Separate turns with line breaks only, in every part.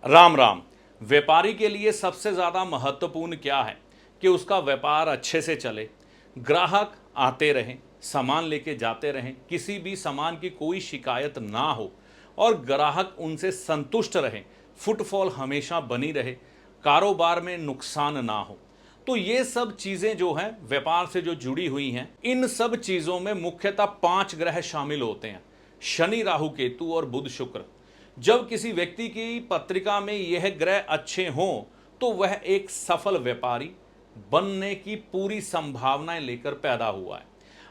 राम राम। व्यापारी के लिए सबसे ज़्यादा महत्वपूर्ण क्या है कि उसका व्यापार अच्छे से चले, ग्राहक आते रहें, सामान लेके जाते रहें, किसी भी सामान की कोई शिकायत ना हो और ग्राहक उनसे संतुष्ट रहें, फुटफॉल हमेशा बनी रहे, कारोबार में नुकसान ना हो। तो ये सब चीज़ें जो हैं व्यापार से जो जुड़ी हुई हैं, इन सब चीज़ों में मुख्यतः 5 ग्रह शामिल होते हैं: शनि, राहु, केतु और बुध, शुक्र। जब किसी व्यक्ति की पत्रिका में यह ग्रह अच्छे हों तो वह एक सफल व्यापारी बनने की पूरी संभावनाएं लेकर पैदा हुआ है।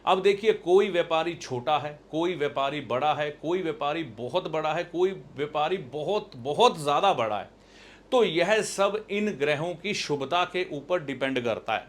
अब देखिए, कोई व्यापारी छोटा है, कोई व्यापारी बड़ा है, कोई व्यापारी बहुत बड़ा है, कोई व्यापारी बहुत बहुत ज़्यादा बड़ा है। तो यह सब इन ग्रहों की शुभता के ऊपर डिपेंड करता है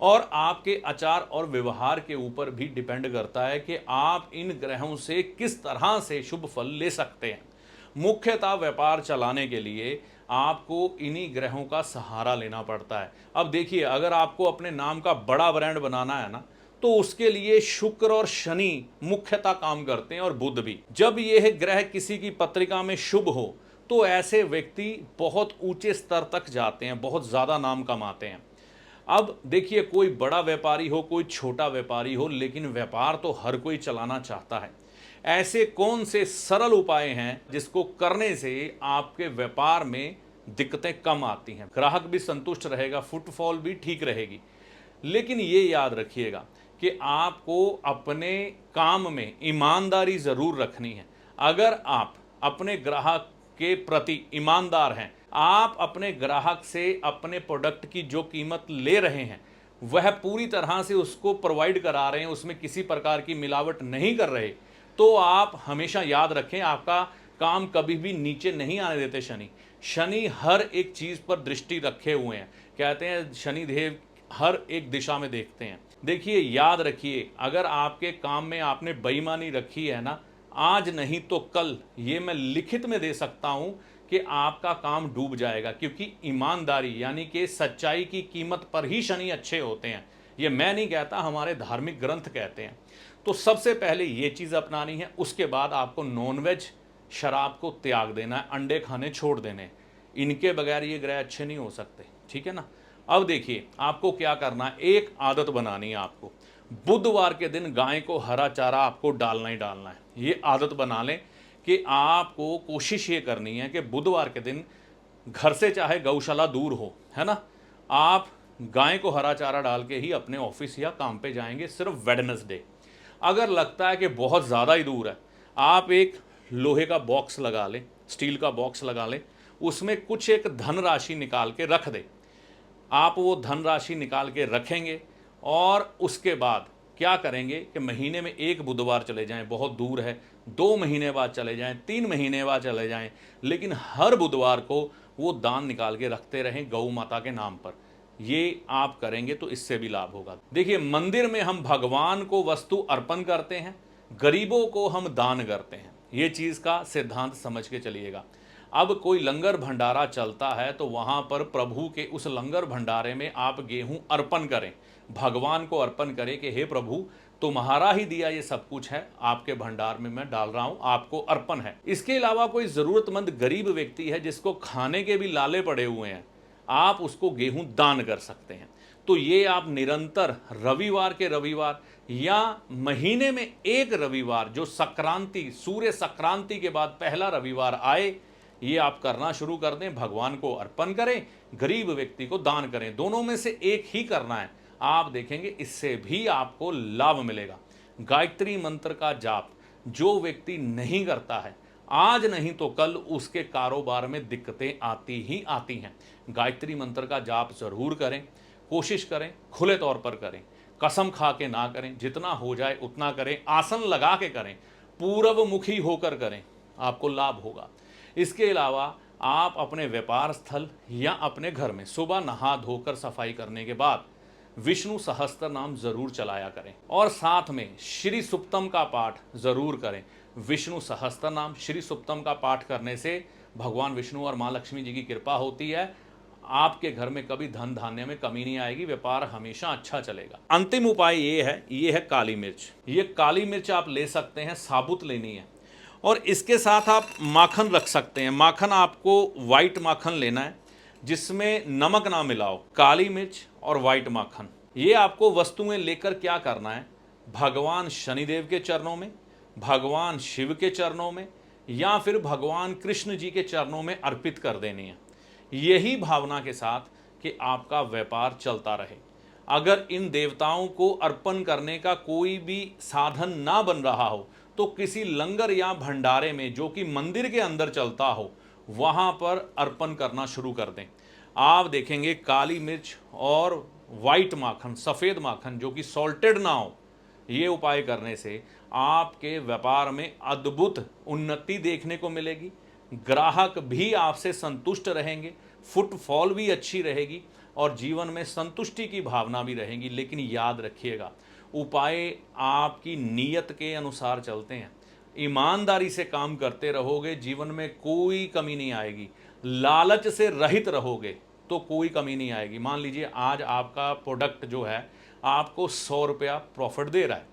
और आपके आचार और व्यवहार के ऊपर भी डिपेंड करता है कि आप इन ग्रहों से किस तरह से शुभ फल ले सकते हैं। मुख्यतः व्यापार चलाने के लिए आपको इन्हीं ग्रहों का सहारा लेना पड़ता है। अब देखिए, अगर आपको अपने नाम का बड़ा ब्रांड बनाना है ना, तो उसके लिए शुक्र और शनि मुख्यतः काम करते हैं और बुध भी। जब यह ग्रह किसी की पत्रिका में शुभ हो तो ऐसे व्यक्ति बहुत ऊंचे स्तर तक जाते हैं, बहुत ज़्यादा नाम कमाते हैं। अब देखिए, कोई बड़ा व्यापारी हो, कोई छोटा व्यापारी हो, लेकिन व्यापार तो हर कोई चलाना चाहता है। ऐसे कौन से सरल उपाय हैं जिसको करने से आपके व्यापार में दिक्कतें कम आती हैं, ग्राहक भी संतुष्ट रहेगा, फुटफॉल भी ठीक रहेगी। लेकिन ये याद रखिएगा कि आपको अपने काम में ईमानदारी ज़रूर रखनी है। अगर आप अपने ग्राहक के प्रति ईमानदार हैं, आप अपने ग्राहक से अपने प्रोडक्ट की जो कीमत ले रहे हैं वह पूरी तरह से उसको प्रोवाइड करा रहे हैं, उसमें किसी प्रकार की मिलावट नहीं कर रहे, तो आप हमेशा याद रखें, आपका काम कभी भी नीचे नहीं आने देते शनि। शनि हर एक चीज़ पर दृष्टि रखे हुए हैं। कहते हैं शनि देव हर एक दिशा में देखते हैं। देखिए, याद रखिए, अगर आपके काम में आपने बेईमानी रखी है ना, आज नहीं तो कल ये मैं लिखित में दे सकता हूं कि आपका काम डूब जाएगा, क्योंकि ईमानदारी यानी कि सच्चाई की कीमत पर ही शनि अच्छे होते हैं। ये मैं नहीं कहता, हमारे धार्मिक ग्रंथ कहते हैं। तो सबसे पहले ये चीज़ अपनानी है। उसके बाद आपको नॉनवेज, शराब को त्याग देना है, अंडे खाने छोड़ देने हैं। इनके बगैर ये ग्रह अच्छे नहीं हो सकते, ठीक है ना। अब देखिए, आपको क्या करना है, एक आदत बनानी है आपको। बुधवार के दिन गाय को हरा चारा आपको डालना ही डालना है। ये आदत बना लें कि आपको कोशिश ये करनी है कि बुधवार के दिन घर से चाहे गौशाला दूर हो, है ना, आप गाय को हरा चारा डाल के ही अपने ऑफिस या काम पे जाएंगे, सिर्फ वेडनेसडे। अगर लगता है कि बहुत ज़्यादा ही दूर है, आप एक लोहे का बॉक्स लगा लें, स्टील का बॉक्स लगा लें, उसमें कुछ एक धनराशि निकाल के रख दें। आप वो धनराशि निकाल के रखेंगे और उसके बाद क्या करेंगे कि महीने में एक बुधवार चले जाएं, बहुत दूर है, 2 महीने बाद चले जाएं, 3 महीने बाद चले जाएं, लेकिन हर बुधवार को वो दान निकाल के रखते रहें गौ माता के नाम पर। ये आप करेंगे तो इससे भी लाभ होगा। देखिए, मंदिर में हम भगवान को वस्तु अर्पण करते हैं, गरीबों को हम दान करते हैं। ये चीज़ का सिद्धांत समझ के चलिएगा। अब कोई लंगर भंडारा चलता है तो वहाँ पर प्रभु के उस लंगर भंडारे में आप गेहूं अर्पण करें, भगवान को अर्पण करें कि हे प्रभु, तुम्हारा ही दिया ये सब कुछ है, आपके भंडार में मैं डाल रहा हूं, आपको अर्पण है। इसके अलावा कोई ज़रूरतमंद गरीब व्यक्ति है जिसको खाने के भी लाले पड़े हुए हैं, आप उसको गेहूं दान कर सकते हैं। तो ये आप निरंतर रविवार के रविवार या महीने में एक रविवार, जो संक्रांति, सूर्य संक्रांति के बाद पहला रविवार आए, ये आप करना शुरू कर दें। भगवान को अर्पण करें, गरीब व्यक्ति को दान करें, दोनों में से एक ही करना है। आप देखेंगे इससे भी आपको लाभ मिलेगा। गायत्री मंत्र का जाप जो व्यक्ति नहीं करता है, आज नहीं तो कल उसके कारोबार में दिक्कतें आती ही आती हैं। गायत्री मंत्र का जाप जरूर करें, कोशिश करें खुले तौर पर करें, कसम खा के ना करें, जितना हो जाए उतना करें, आसन लगा के करें, पूर्व मुखी होकर करें, आपको लाभ होगा। इसके अलावा आप अपने व्यापार स्थल या अपने घर में सुबह नहा धोकर सफाई करने के बाद विष्णु सहस्त्र नाम जरूर चलाया करें और साथ में श्री सुक्तम का पाठ जरूर करें। विष्णु सहस्त्र नाम, श्री सुक्तम का पाठ करने से भगवान विष्णु और माँ लक्ष्मी जी की कृपा होती है। आपके घर में कभी धन धान्य में कमी नहीं आएगी, व्यापार हमेशा अच्छा चलेगा। अंतिम उपाय ये है काली मिर्च। ये काली मिर्च आप ले सकते हैं, साबुत लेनी है और इसके साथ आप माखन रख सकते हैं। माखन आपको वाइट माखन लेना है जिसमें नमक ना मिलाओ, काली मिर्च और वाइट माखन। ये आपको वस्तुएं लेकर क्या करना है, भगवान शनिदेव के चरणों में, भगवान शिव के चरणों में या फिर भगवान कृष्ण जी के चरणों में अर्पित कर देनी है, यही भावना के साथ कि आपका व्यापार चलता रहे। अगर इन देवताओं को अर्पण करने का कोई भी साधन ना बन रहा हो तो किसी लंगर या भंडारे में जो कि मंदिर के अंदर चलता हो वहां पर अर्पण करना शुरू कर दें। आप देखेंगे काली मिर्च और वाइट माखन, सफ़ेद माखन जो कि सॉल्टेड ना हो, ये उपाय करने से आपके व्यापार में अद्भुत उन्नति देखने को मिलेगी। ग्राहक भी आपसे संतुष्ट रहेंगे, फुटफॉल भी अच्छी रहेगी और जीवन में संतुष्टि की भावना भी रहेगी। लेकिन याद रखिएगा, उपाय आपकी नीयत के अनुसार चलते हैं। ईमानदारी से काम करते रहोगे, जीवन में कोई कमी नहीं आएगी। लालच से रहित रहोगे तो कोई कमी नहीं आएगी। मान लीजिए आज आपका प्रोडक्ट जो है आपको 100 रुपया प्रॉफिट दे रहा है,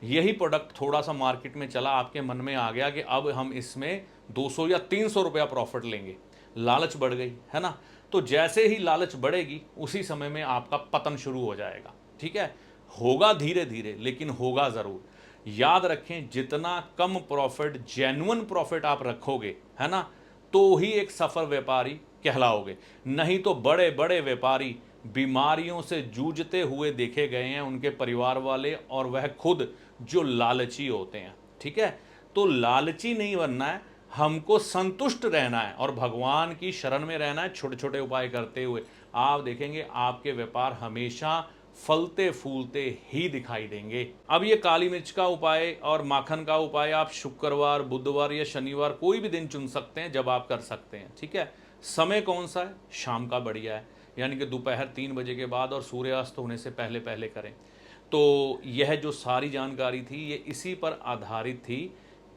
यही प्रोडक्ट थोड़ा सा मार्केट में चला, आपके मन में आ गया कि अब हम इसमें 200 या 300 रुपया प्रॉफिट लेंगे, लालच बढ़ गई है ना। तो जैसे ही लालच बढ़ेगी उसी समय में आपका पतन शुरू हो जाएगा। ठीक है, होगा धीरे धीरे लेकिन होगा ज़रूर। याद रखें, जितना कम प्रॉफिट, जेन्युइन प्रॉफिट आप रखोगे है ना, तो ही एक सफल व्यापारी कहलाओगे। नहीं तो बड़े बड़े व्यापारी बीमारियों से जूझते हुए देखे गए हैं, उनके परिवार वाले और वह खुद, जो लालची होते हैं। ठीक है, तो लालची नहीं बनना है, हमको संतुष्ट रहना है और भगवान की शरण में रहना है। छोटे छोटे उपाय करते हुए आप देखेंगे आपके व्यापार हमेशा फलते फूलते ही दिखाई देंगे। अब ये काली मिर्च का उपाय और माखन का उपाय आप शुक्रवार, बुधवार या शनिवार कोई भी दिन चुन सकते हैं जब आप कर सकते हैं। ठीक है, समय कौन सा है, शाम का बढ़िया है, यानी कि दोपहर 3 बजे के बाद और सूर्यास्त होने से पहले पहले करें। तो यह जो सारी जानकारी थी ये इसी पर आधारित थी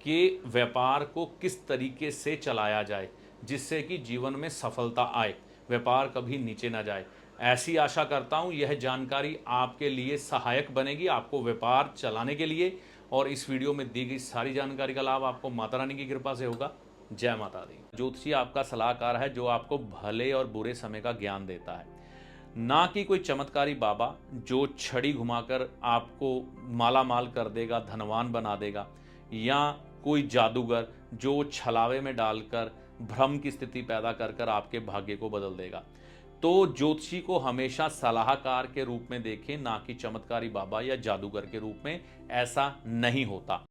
कि व्यापार को किस तरीके से चलाया जाए जिससे कि जीवन में सफलता आए, व्यापार कभी नीचे ना जाए। ऐसी आशा करता हूँ यह जानकारी आपके लिए सहायक बनेगी, आपको व्यापार चलाने के लिए। और इस वीडियो में दी गई सारी जानकारी का लाभ आपको माता रानी की कृपा से होगा। जय माता दी। ज्योतिषी आपका सलाहकार है जो आपको भले और बुरे समय का ज्ञान देता है, ना कि कोई चमत्कारी बाबा जो छड़ी घुमाकर आपको माला माल कर देगा, धनवान बना देगा, या कोई जादूगर जो छलावे में डालकर भ्रम की स्थिति पैदा कर कर आपके भाग्य को बदल देगा। तो ज्योतिषी को हमेशा सलाहकार के रूप में देखें, ना कि चमत्कारी बाबा या जादूगर के रूप में। ऐसा नहीं होता।